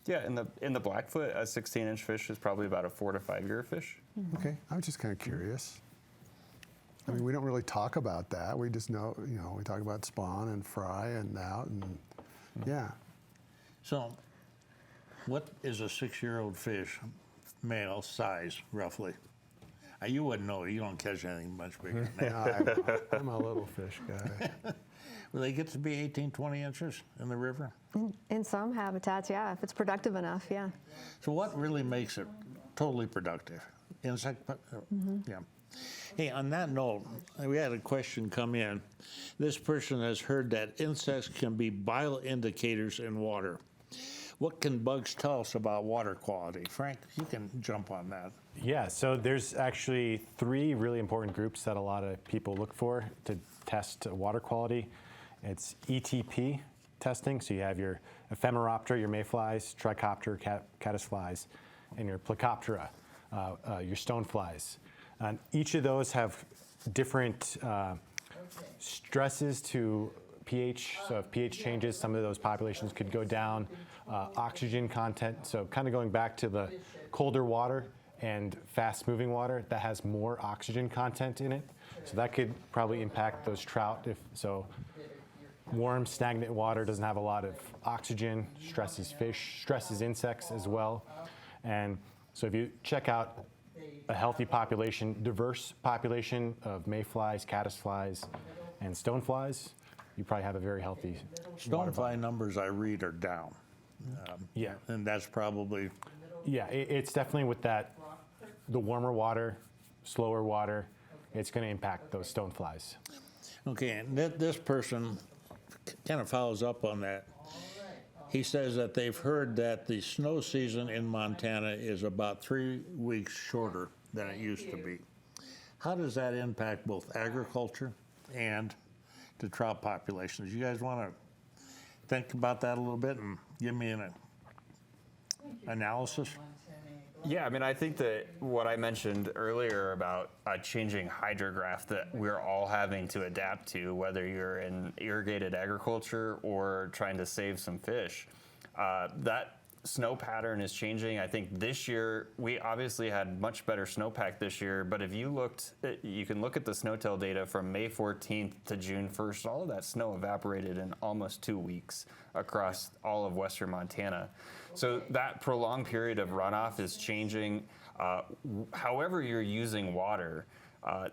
S4: Yeah, in the Blackfoot, a 16-inch fish is probably about a 4 to 5 year fish.
S5: Okay, I was just kind of curious. I mean, we don't really talk about that. We just know, we talk about spawn and fry and out and yeah.
S2: So, what is a 6-year-old fish, male size, roughly? You wouldn't know. You don't catch anything much bigger than that.
S5: I'm a little fish guy.
S2: Will they get to be 18, 20 inches in the river?
S3: In some habitats, yeah, if it's productive enough, yeah.
S2: So what really makes it totally productive? Insect? Yeah. Hey, on that note, we had a question come in. This person has heard that insects can be bile indicators in water. What can bugs tell us about water quality? Frank, you can jump on that.
S6: Yeah, so there's actually 3 really important groups that a lot of people look for to test water quality. It's ETP testing, so you have your Ephemeroptera, your mayflies, Trichoptera, caddisflies, and your Plecoptera, your stoneflies. And each of those have different stresses to pH. So if pH changes, some of those populations could go down. Oxygen content, so kind of going back to the colder water and fast-moving water, that has more oxygen content in it. So that could probably impact those trout. Warm, stagnant water doesn't have a lot of oxygen, stresses fish, stresses insects as well. And so if you check out a healthy population, diverse population of mayflies, caddisflies, and stoneflies, you probably have a very healthy water body.
S2: Stonefly numbers I read are down.
S6: Yeah.
S2: And that's probably,
S6: Yeah, it's definitely with the warmer water, slower water, it's going to impact those stoneflies.
S2: okay, and this person kind of follows up on that. He says that they've heard that the snow season in Montana is about 3 weeks shorter than it used to be. How does that impact both agriculture and the trout populations? You guys want to think about that a little bit and give me an analysis?
S4: Yeah, I mean, I think that what I mentioned earlier about a changing hydrograph that we're all having to adapt to, whether you're in irrigated agriculture or trying to save some fish, that snow pattern is changing. I think this year, we obviously had much better snowpack this year, but if you looked, you can look at the SNOTEL data from May 14th to June 1st, all of that snow evaporated in almost 2 weeks across all of western Montana. So that prolonged period of runoff is changing. However you're using water,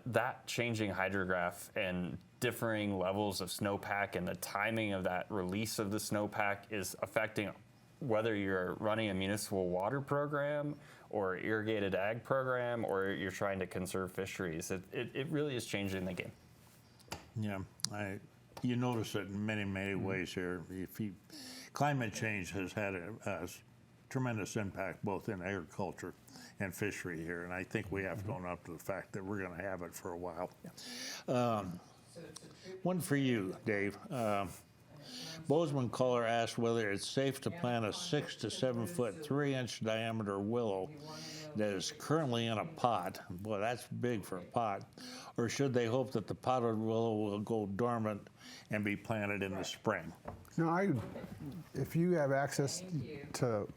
S4: that changing hydrograph and differing levels of snowpack and the timing of that release of the snowpack is affecting whether you're running a municipal water program or irrigated ag program or you're trying to conserve fisheries. It really is changing the game.
S2: Yeah, you notice it in many ways here. Climate change has had a tremendous impact both in agriculture and fishery here, and I think we have to own up to the fact that we're going to have it for a while. One for you, Dave. Bozeman caller asked whether it's safe to plant a 6 to 7 foot 3-inch diameter willow that is currently in a pot. Boy, that's big for a pot. Or should they hope that the potted willow will go dormant and be planted in the spring?
S5: No, if you have access to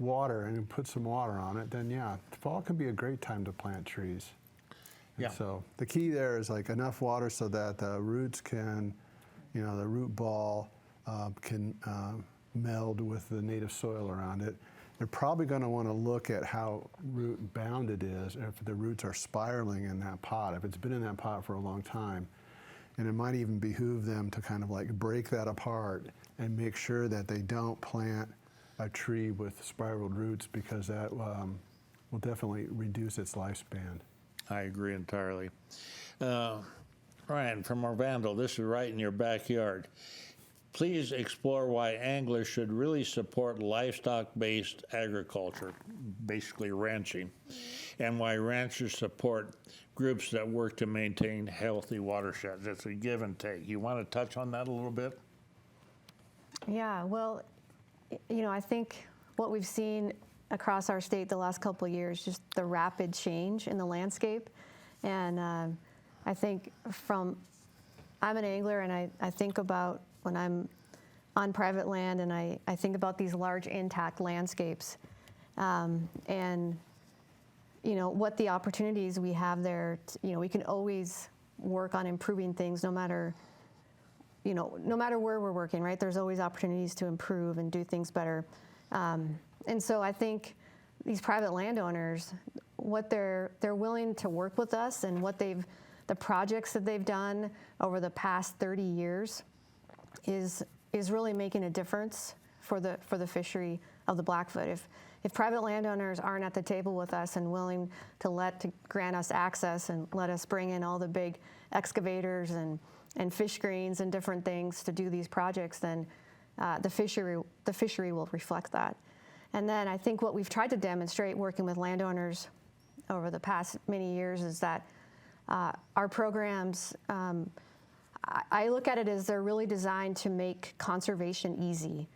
S5: water and you put some water on it, then yeah, fall can be a great time to plant trees.
S2: Yeah.
S5: So the key there is like enough water so that the roots can, the root ball can meld with the native soil around it. They're probably going to want to look at how root bound it is, if the roots are spiraling in that pot, if it's been in that pot for a long time. And it might even behoove them to kind of like break that apart and make sure that they don't plant a tree with spiraled roots, because that will definitely reduce its lifespan.
S2: I agree entirely. Ryan from Orlando, this is right in your backyard. Please explore why anglers should really support livestock-based agriculture, basically ranching, and why ranchers support groups that work to maintain healthy watersheds. It's a give and take. You want to touch on that a little bit?
S3: Yeah, well, I think what we've seen across our state the last couple of years, just the rapid change in the landscape. And I think I'm an angler, and I think about when I'm on private land, and I think about these large intact landscapes, and what the opportunities we have there. We can always work on improving things, no matter where we're working, right? There's always opportunities to improve and do things better. And so I think these private landowners, what they're willing to work with us, and the projects that they've done over the past 30 years is really making a difference for the fishery of the Blackfoot. If private landowners aren't at the table with us and willing to grant us access and let us bring in all the big excavators and fish screens and different things to do these projects, then the fishery will reflect that. And then I think what we've tried to demonstrate working with landowners over the past many years is that our programs, I look at it as they're really designed to make conservation easy.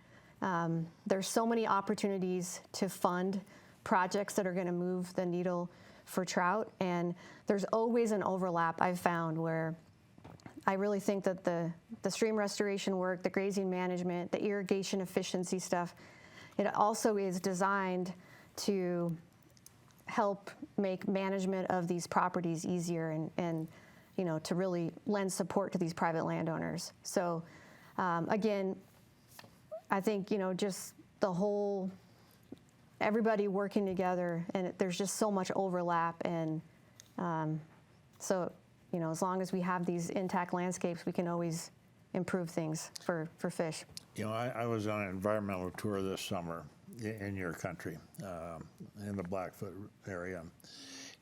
S3: There's so many opportunities to fund projects that are going to move the needle for trout, and there's always an overlap, I've found, where I really think that the stream restoration work, the grazing management, the irrigation efficiency stuff, it also is designed to help make management of these properties easier and to really lend support to these private landowners. So again, I think, just the whole, everybody working together, and there's just so much overlap. And so, as long as we have these intact landscapes, we can always improve things for fish.
S2: I was on an environmental tour this summer in your country, in the Blackfoot area.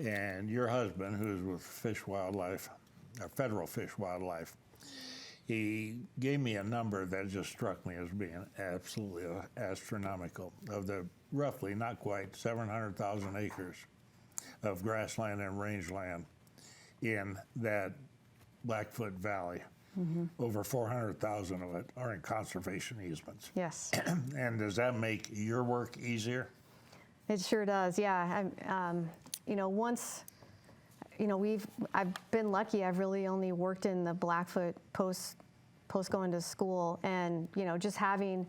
S2: And your husband, who's with Fish Wildlife, Federal Fish Wildlife, he gave me a number that just struck me as being absolutely astronomical. Of the roughly, not quite, 700,000 acres of grassland and rangeland in that Blackfoot Valley, over 400,000 of it are in conservation easements.
S3: Yes.
S2: And does that make your work easier?
S3: It sure does, yeah. I've been lucky. I've really only worked in the Blackfoot post going to school, and just having,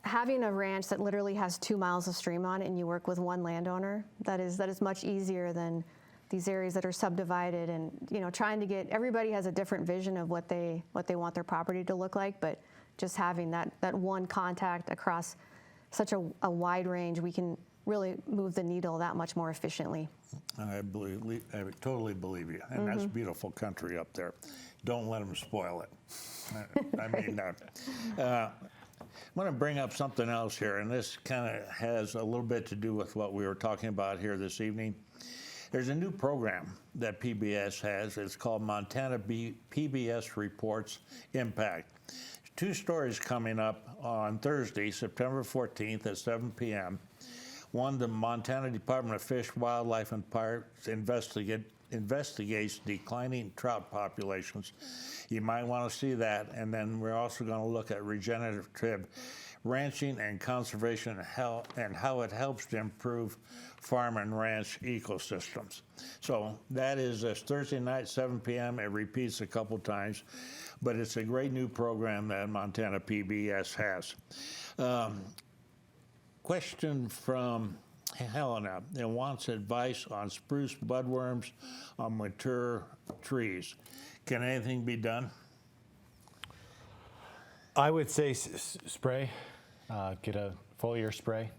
S3: having a ranch that literally has 2 miles of stream on it and you work with one landowner, that is much easier than these areas that are subdivided, and trying to get, everybody has a different vision of what they want their property to look like, but just having that one contact across such a wide range, we can really move the needle that much more efficiently.
S2: I totally believe you, and that's beautiful country up there. Don't let them spoil it. I mean, I want to bring up something else here, and this kind of has a little bit to do with what we were talking about here this evening. There's a new program that PBS has. It's called Montana PBS Reports Impact. 2 stories coming up on Thursday, September 14th at 7 p.m. One, the Montana Department of Fish, Wildlife, and Parks investigates declining trout populations. You might want to see that. And then we're also going to look at regenerative ranching and conservation and how it helps to improve farm and ranch ecosystems. So that is this Thursday night, 7 p.m. It repeats a couple times, but it's a great new program that Montana PBS has. Question from Helena. It wants advice on spruce budworms on mature trees. Can anything be done?
S6: I would say spray, get a foliar spray.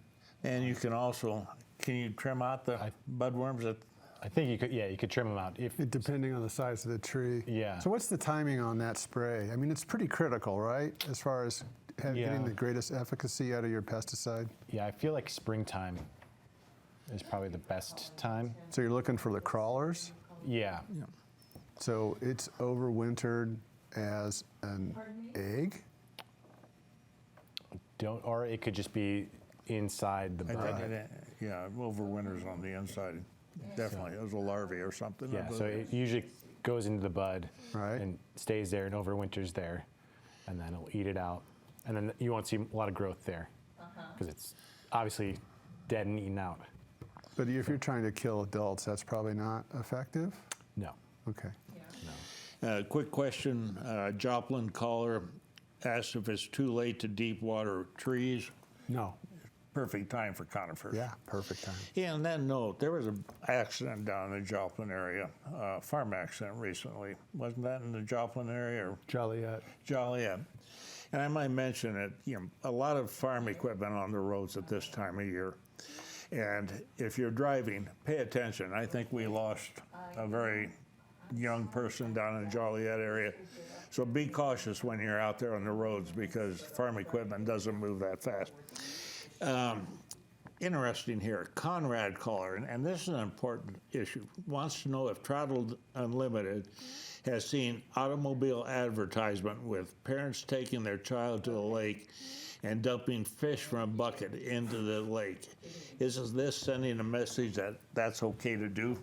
S2: And you can also, can you trim out the budworms?
S6: I think you could, yeah, you could trim them out.
S5: Depending on the size of the tree.
S6: Yeah.
S5: So what's the timing on that spray? I mean, it's pretty critical, right? As far as getting the greatest efficacy out of your pesticide.
S6: Yeah, I feel like springtime is probably the best time.
S5: So you're looking for the crawlers?
S6: Yeah.
S5: So it's overwintered as an egg?
S6: Or it could just be inside the bud.
S2: Yeah, overwinters on the inside. Definitely. It was a larvae or something.
S6: Yeah, so it usually goes into the bud
S5: Right.
S6: and stays there and overwinters there, and then it'll eat it out. And then you won't see a lot of growth there because it's obviously dead and eaten out.
S5: But if you're trying to kill adults, that's probably not effective?
S6: No.
S5: Okay.
S2: Quick question. Joplin caller asked if it's too late to deep water trees.
S5: No.
S2: Perfect time for conifers.
S5: Yeah, perfect time.
S2: Yeah, and then note, there was an accident down in the Joplin area, farm accident recently. Wasn't that in the Joplin area or
S5: Joliet.
S2: Joliet? And I might mention that, a lot of farm equipment on the roads at this time of year. And if you're driving, pay attention. I think we lost a very young person down in the Joliet area. So be cautious when you're out there on the roads because farm equipment doesn't move that fast. Interesting here, Conrad caller, and this is an important issue, wants to know if Trout Unlimited has seen automobile advertisement with parents taking their child to the lake and dumping fish from a bucket into the lake. Is this sending a message that that's okay to do?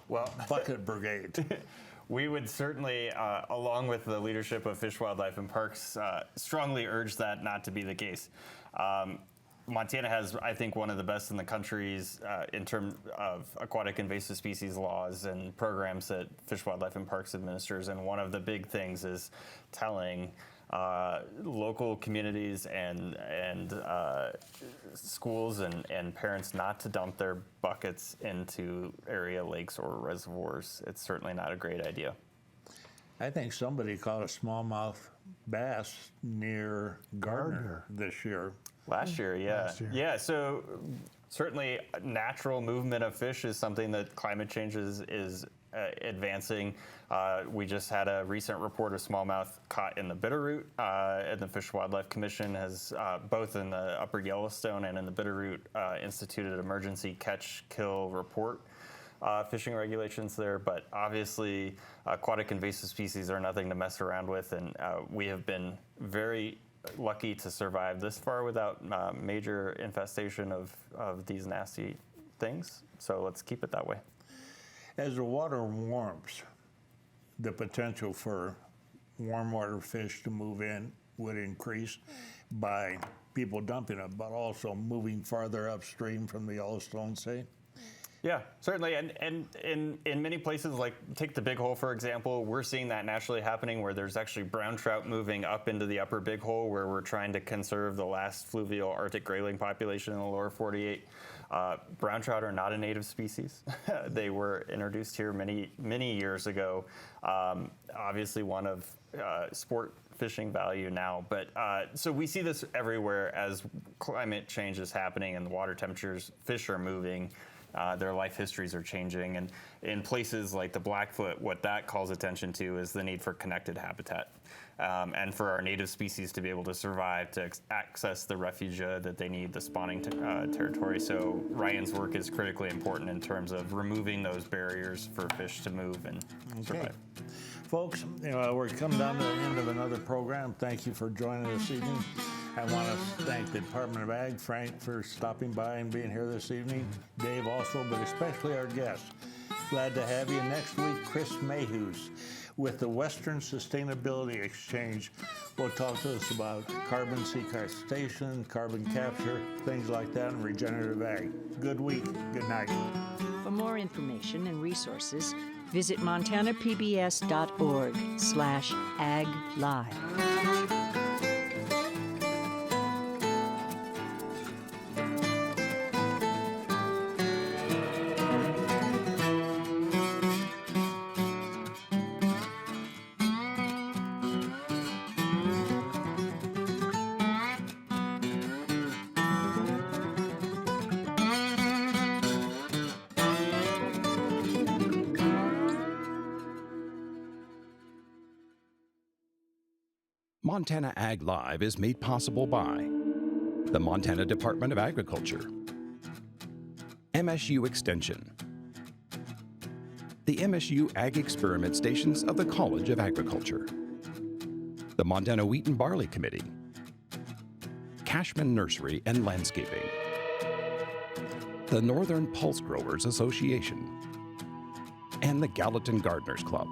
S4: Well,
S2: Bucket Brigade.
S4: we would certainly, along with the leadership of Fish, Wildlife, and Parks, strongly urge that not to be the case. Montana has, I think, one of the best in the countries in terms of aquatic invasive species laws and programs that Fish, Wildlife, and Parks administers. And one of the big things is telling local communities and schools and parents not to dump their buckets into area lakes or reservoirs. It's certainly not a great idea.
S2: I think somebody caught a smallmouth bass near Gardner this year.
S4: Last year, yeah.
S5: Last year.
S4: Yeah, so certainly natural movement of fish is something that climate change is advancing. We just had a recent report of smallmouth caught in the Bitterroot, and the Fish and Wildlife Commission has, both in the Upper Yellowstone and in the Bitterroot, instituted emergency catch-kill report fishing regulations there. But obviously, aquatic invasive species are nothing to mess around with, and we have been very lucky to survive this far without major infestation of these nasty things. So let's keep it that way.
S2: As the water warms, the potential for warm water fish to move in would increase by people dumping it, but also moving farther upstream from the Yellowstone Sea.
S4: Yeah, certainly. And in many places, like take the Big Hole, for example, we're seeing that naturally happening where there's actually brown trout moving up into the upper Big Hole where we're trying to conserve the last fluvial Arctic grayling population in the lower 48. Brown trout are not a native species. They were introduced here many years ago. Obviously one of sport fishing value now, but so we see this everywhere as climate change is happening and the water temperatures, fish are moving. Their life histories are changing, and in places like the Blackfoot, what that calls attention to is the need for connected habitat, and for our native species to be able to survive, to access the refugia that they need, the spawning territory. So Ryan's work is critically important in terms of removing those barriers for fish to move and survive.
S2: Folks, we're coming down to the end of another program. Thank you for joining us this evening. I want to thank the Department of Ag, Frank, for stopping by and being here this evening. Dave also, but especially our guests. Glad to have you. Next week, Chris Mayhews with the Western Sustainability Exchange will talk to us about carbon sequestration, carbon capture, things like that, and regenerative ag. Good week. Good night.
S7: For more information and resources, visit montanapbs.org/aglive.
S1: Montana Ag Live is made possible by the Montana Department of Agriculture, MSU Extension, the MSU Ag Experiment Stations of the College of Agriculture, the Montana Wheat and Barley Committee, Cashman Nursery and Landscaping, the Northern Pulse Growers Association, and the Gallatin Gardeners Club.